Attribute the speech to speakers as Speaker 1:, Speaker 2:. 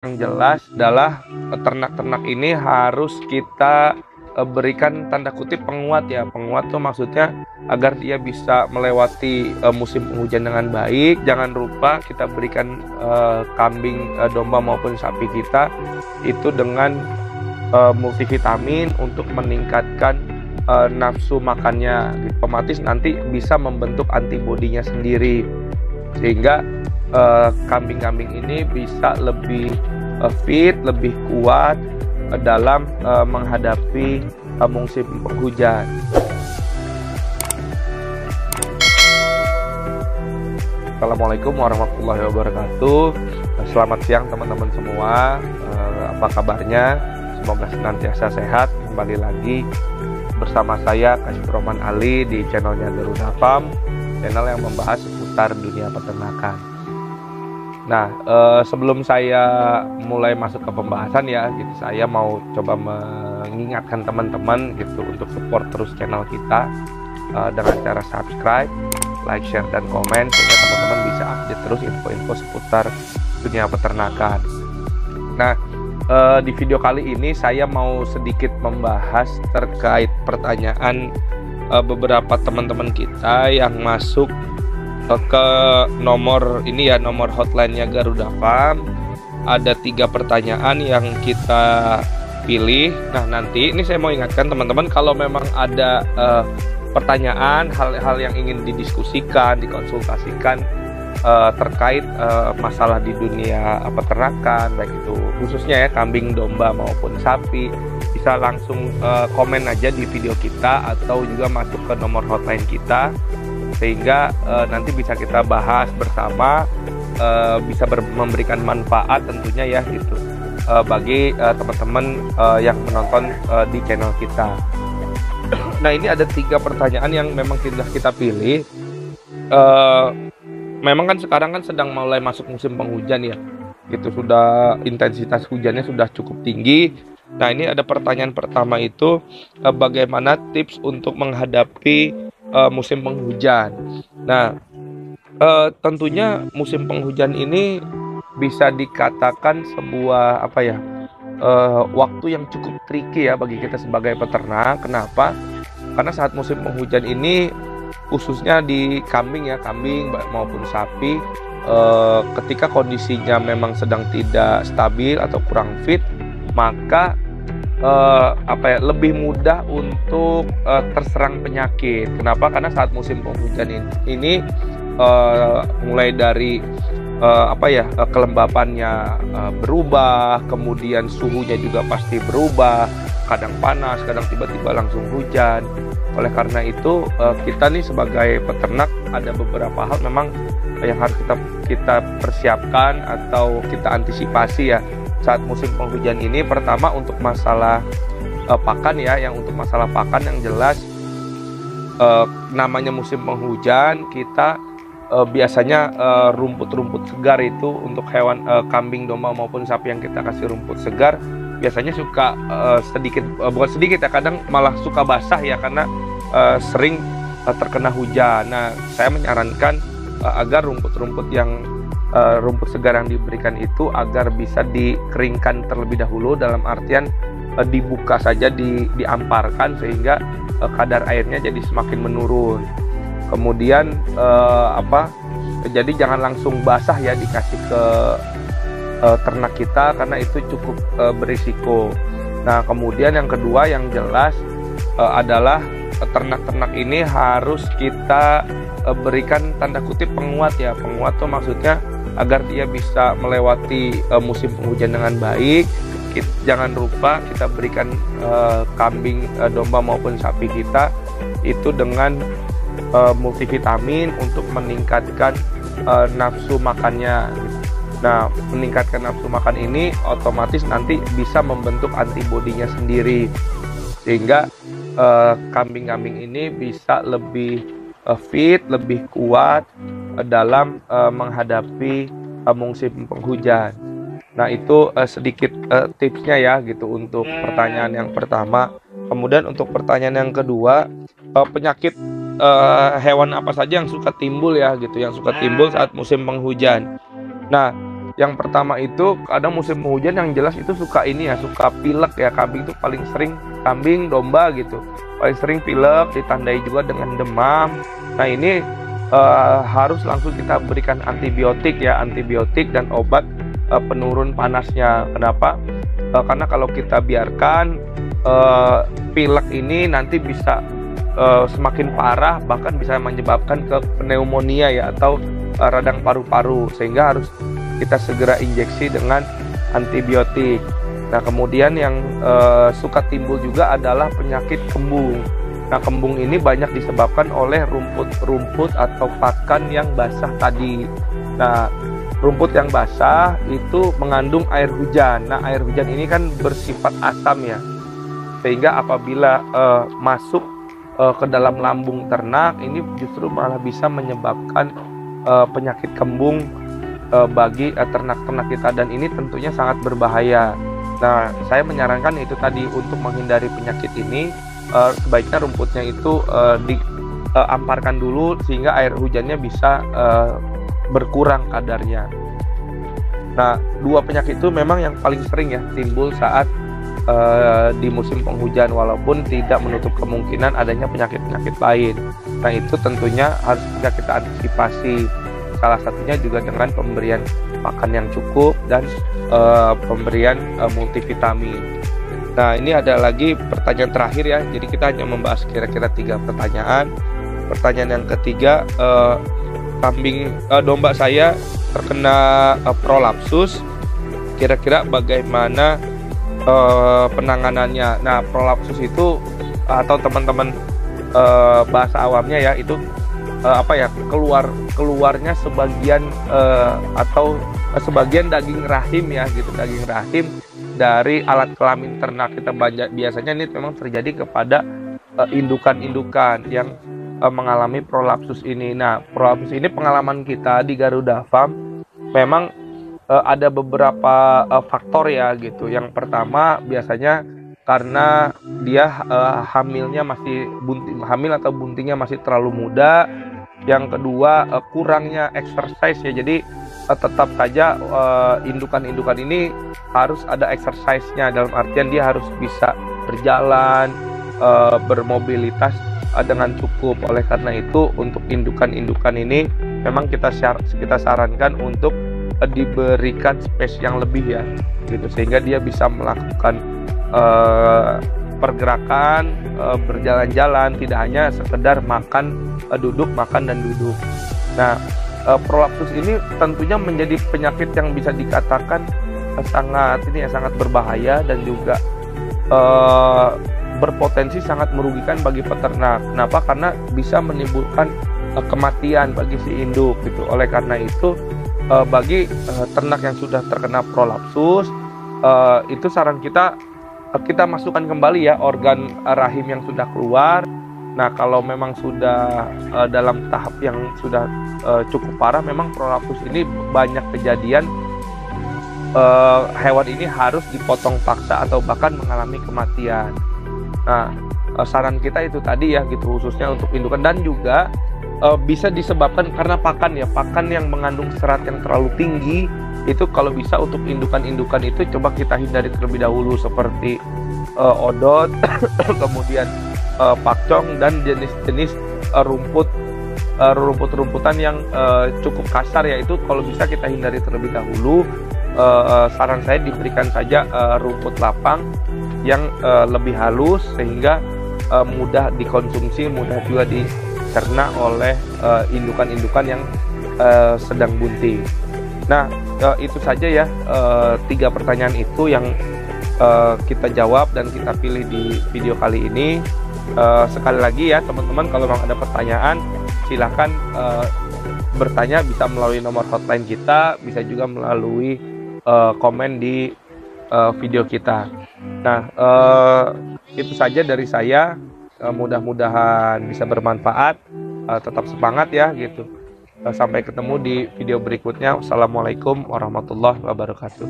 Speaker 1: Yang jelas adalah ternak-ternak ini harus kita berikan tanda kutip penguat ya. Penguat tuh maksudnya agar dia bisa melewati musim penghujan dengan baik. Jangan lupa kita berikan kambing, domba maupun sapi kita itu dengan multivitamin untuk meningkatkan nafsu makannya. Otomatis nanti bisa membentuk antibodinya sendiri sehingga kambing-kambing ini bisa lebih fit, lebih kuat dalam menghadapi musim penghujan. Assalamualaikum warahmatullahi wabarakatuh. Selamat siang teman-teman semua. Apa kabarnya? Semoga senantiasa sehat. Kembali lagi bersama saya Kasih Roman Ali di channelnya Garuda Farm, channel yang membahas seputar dunia peternakan. Nah, sebelum saya mulai masuk ke pembahasan ya, gitu, saya mau coba mengingatkan teman-teman gitu untuk support terus channel kita dengan cara subscribe, like, share, dan komen sehingga teman-teman bisa update terus info-info seputar dunia peternakan. Nah, di video kali ini saya mau sedikit membahas terkait pertanyaan beberapa teman-teman kita yang masuk ke nomor ini ya, nomor hotline-nya Garuda Farm. Ada 3 pertanyaan yang kita pilih. Nah, nanti ini saya mau ingatkan teman-teman, kalau memang ada pertanyaan, hal-hal yang ingin didiskusikan, dikonsultasikan terkait masalah di dunia peternakan, baik itu khususnya ya kambing, domba maupun sapi, bisa langsung komen aja di video kita atau juga masuk ke nomor hotline kita sehingga nanti bisa kita bahas bersama, bisa memberikan manfaat tentunya ya gitu bagi teman-teman yang menonton di channel kita. Nah, ini ada 3 pertanyaan yang memang sudah kita pilih. Memang kan sekarang kan sedang mulai masuk musim penghujan ya, gitu, sudah intensitas hujannya sudah cukup tinggi. Nah, ini ada pertanyaan pertama itu, bagaimana tips untuk menghadapi musim penghujan. Nah, tentunya musim penghujan ini bisa dikatakan sebuah waktu yang cukup tricky ya bagi kita sebagai peternak. Kenapa? Karena saat musim penghujan ini, khususnya di kambing ya, kambing maupun sapi, ketika kondisinya memang sedang tidak stabil atau kurang fit, maka lebih mudah untuk terserang penyakit. Kenapa? Karena saat musim penghujan ini mulai dari kelembapannya berubah, kemudian suhunya juga pasti berubah, kadang panas, kadang tiba-tiba langsung hujan. Oleh karena itu kita nih sebagai peternak ada beberapa hal memang yang harus kita persiapkan atau kita antisipasi ya saat musim penghujan ini. Pertama, untuk masalah pakan ya, yang untuk masalah pakan yang jelas namanya musim penghujan, kita biasanya rumput-rumput segar itu untuk hewan kambing, domba maupun sapi yang kita kasih rumput segar biasanya suka bukan sedikit ya, kadang malah suka basah ya karena sering terkena hujan. Nah, saya menyarankan agar rumput-rumput rumput segar yang diberikan itu agar bisa dikeringkan terlebih dahulu, dalam artian dibuka saja, diamparkan sehingga kadar airnya jadi semakin menurun. Kemudian jadi jangan langsung basah ya dikasih ke ternak kita karena itu cukup berisiko. Nah, kemudian yang kedua yang jelas adalah ternak-ternak ini harus kita berikan tanda kutip penguat ya. Penguat tuh maksudnya agar dia bisa melewati musim penghujan dengan baik. Jangan lupa kita berikan kambing, domba maupun sapi kita itu dengan multivitamin untuk meningkatkan nafsu makannya. Nah, meningkatkan nafsu makan ini otomatis nanti bisa membentuk antibodinya sendiri sehingga kambing-kambing ini bisa lebih fit, lebih kuat dalam menghadapi musim penghujan. Nah, itu sedikit tipsnya ya gitu untuk pertanyaan yang pertama. Kemudian untuk pertanyaan yang kedua, penyakit hewan apa saja yang suka timbul ya gitu, yang suka timbul saat musim penghujan. Nah, Yang pertama itu kadang musim penghujan yang jelas itu suka ini ya, suka pilek ya. Kambing itu paling sering, kambing, domba gitu, paling sering pilek, ditandai juga dengan demam. Nah ini harus langsung kita berikan antibiotik ya, antibiotik dan obat penurun panasnya. Kenapa? Karena kalau kita biarkan pilek ini nanti bisa semakin parah, bahkan bisa menyebabkan ke pneumonia ya, atau radang paru-paru, sehingga harus kita segera injeksi dengan antibiotik. Nah kemudian yang suka timbul juga adalah penyakit kembung. Nah kembung ini banyak disebabkan oleh rumput-rumput atau pakan yang basah tadi. Nah rumput yang basah itu mengandung air hujan. Nah air hujan ini kan bersifat asam ya, sehingga apabila masuk ke dalam lambung ternak, ini justru malah bisa menyebabkan penyakit kembung bagi ternak-ternak kita, dan ini tentunya sangat berbahaya. Nah, saya menyarankan itu tadi, untuk menghindari penyakit ini sebaiknya rumputnya itu diamparkan dulu sehingga air hujannya bisa berkurang kadarnya. Nah, dua penyakit itu memang yang paling sering ya timbul saat di musim penghujan, walaupun tidak menutup kemungkinan adanya penyakit-penyakit lain. Nah, itu tentunya harus bisa kita antisipasi. Salah satunya juga dengan pemberian makan yang cukup dan pemberian multivitamin. Nah ini ada lagi pertanyaan terakhir ya, jadi kita hanya membahas kira-kira 3 pertanyaan. Pertanyaan yang ketiga, domba saya terkena prolapsus, kira-kira bagaimana penanganannya? Nah prolapsus itu, atau teman-teman bahasa awamnya ya, itu keluarnya sebagian atau sebagian daging rahim ya gitu, daging rahim dari alat kelamin ternak kita. Biasanya ini memang terjadi kepada indukan-indukan yang mengalami prolapsus ini. Nah prolapsus ini pengalaman kita di Garuda Farm memang ada beberapa faktor ya gitu. Yang pertama biasanya karena dia hamil atau buntingnya masih terlalu muda. Yang kedua kurangnya exercise ya, jadi tetap saja indukan-indukan ini harus ada exercise-nya, dalam artian dia harus bisa berjalan, bermobilitas dengan cukup. Oleh karena itu untuk indukan-indukan ini memang kita sarankan untuk diberikan space yang lebih ya gitu, sehingga dia bisa melakukan pergerakan, berjalan-jalan, tidak hanya sekedar duduk, makan dan duduk. Nah, prolapsus ini tentunya menjadi penyakit yang bisa dikatakan sangat berbahaya dan juga berpotensi sangat merugikan bagi peternak. Kenapa? Karena bisa menimbulkan kematian bagi si induk gitu. Oleh karena itu bagi ternak yang sudah terkena prolapsus, itu saran kita masukkan kembali ya organ rahim yang sudah keluar. Nah kalau memang sudah dalam tahap yang sudah cukup parah, memang prolapsus ini banyak kejadian hewan ini harus dipotong paksa atau bahkan mengalami kematian. Nah saran kita itu tadi ya gitu, khususnya untuk indukan, dan juga bisa disebabkan karena pakan yang mengandung serat yang terlalu tinggi. Itu kalau bisa untuk indukan-indukan itu coba kita hindari terlebih dahulu, seperti odot, kemudian pakcong, dan jenis-jenis rumput-rumputan yang cukup kasar ya, itu kalau bisa kita hindari terlebih dahulu. Saran saya diberikan saja rumput lapang yang lebih halus, sehingga mudah dikonsumsi, mudah juga dicerna oleh indukan-indukan yang sedang bunting. Nah itu saja ya 3 pertanyaan itu yang kita jawab dan kita pilih di video kali ini. Sekali lagi ya teman-teman, kalau memang ada pertanyaan silahkan bertanya, bisa melalui nomor hotline kita, bisa juga melalui komen di video kita. Nah itu saja dari saya, mudah-mudahan bisa bermanfaat. Tetap semangat ya gitu. Sampai ketemu di video berikutnya. Wassalamualaikum warahmatullahi wabarakatuh.